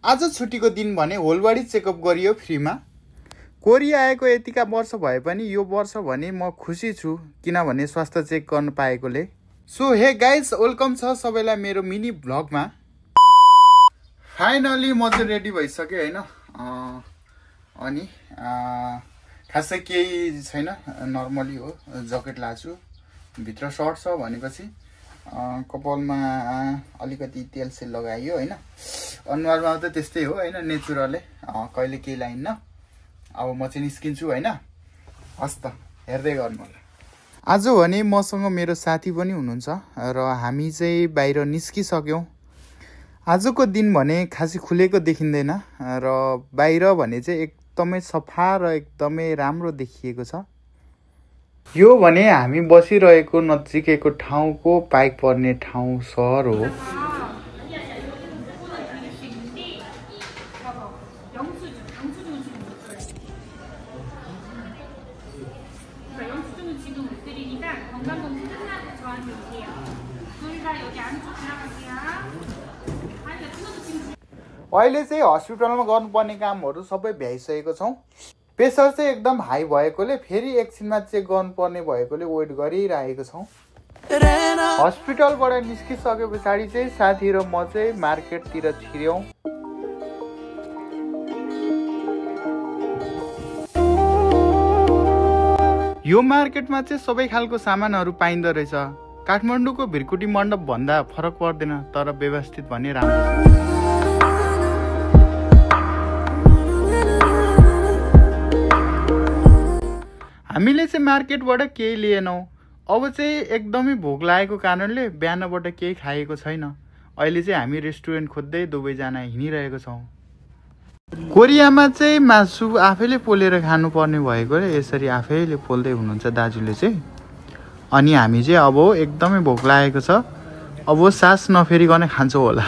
आज छुट्टीको दिन भने होलबडी चेकअप गरियो फ्रीमा। कोरिया आएको यतिका वर्ष भए पनि यो वर्ष भने म खुसी छु किनभने स्वास्थ्य चेक गर्न पाएकोले। सो हे गाइज, वेलकम छ सबैलाई मेरो मिनी भ्लगमा। फाइनली म चाहिँ रेडी भइसकेँ होइन। अनि खासै केही छैन, नर्मली हो। ज्याकेट लाछु, भित्र सर्ट छ भनेपछि कपालमा अलिकति तेल सेल लगाइयो होइन। अनुहारमा त त्यस्तै हो होइन, नेचुरलै, कहिले केही लाइन्न। अब म चाहिँ निस्किन्छु होइन। हस् त, हेर्दै गर्नु होला। आज भने मसँग मेरो साथी पनि हुनुहुन्छ र हामी चाहिँ बाहिर निस्किसक्यौँ। आजको दिन भने खासै खुलेको देखिँदैन र बाहिर भने चाहिँ एकदमै सफा र एकदमै राम्रो देखिएको छ। यो भने हामी बसिरहेको नजिकैको ठाउँको पाइक पर्ने ठाउँ सहर हो। अहिले चाहिँ हस्पिटलमा गर्नुपर्ने कामहरू सबै भ्याइसकेको छौँ। प्रेसर चाहिँ एकदम हाई भएकोले फेरि एकछिनमा चेक गर्नुपर्ने भएकोले वेट गरिरहेको छौँ। हस्पिटलबाट निस्किसके पछाडि चाहिँ साथी र म चाहिँ मार्केटतिर छिर्यौँ। यो मार्केटमा चाहिँ सबै खालको सामानहरू पाइँदो रहेछ। काठमाडौँको भिरकुटी मण्डप भन्दा फरक पर्दैन, तर व्यवस्थित भने राम्रो छ। हामीले चाहिँ मार्केटबाट केही लिएनौँ। अब चाहिँ एकदमै भोक लागेको कारणले बिहानबाट केही खाएको छैन। अहिले चाहिँ हामी रेस्टुरेन्ट खोज्दै दुवैजना हिँडिरहेको छौँ। कोरियामा चाहिँ मासु आफैले पोलेर खानुपर्ने भएकोले यसरी आफैले पोल्दै हुनुहुन्छ दाजुले चाहिँ। अनि हामी चाहिँ अब एकदमै भोक लागेको छ, अब सास नफेरिकन खान्छौँ होला।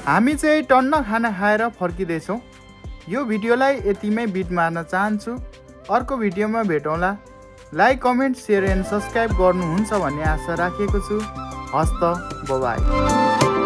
हामी चाहिँ टन्न खाना खाएर फर्किँदैछौँ। यो भिडियोलाई यतिमै बिट मार्न चाहन्छु। अर्को भिडियोमा भेटौँला। Like, comment, share and subscribe गर्नुहुन्छ भन्ने आशा राखेको छु। हस्त, बाइ।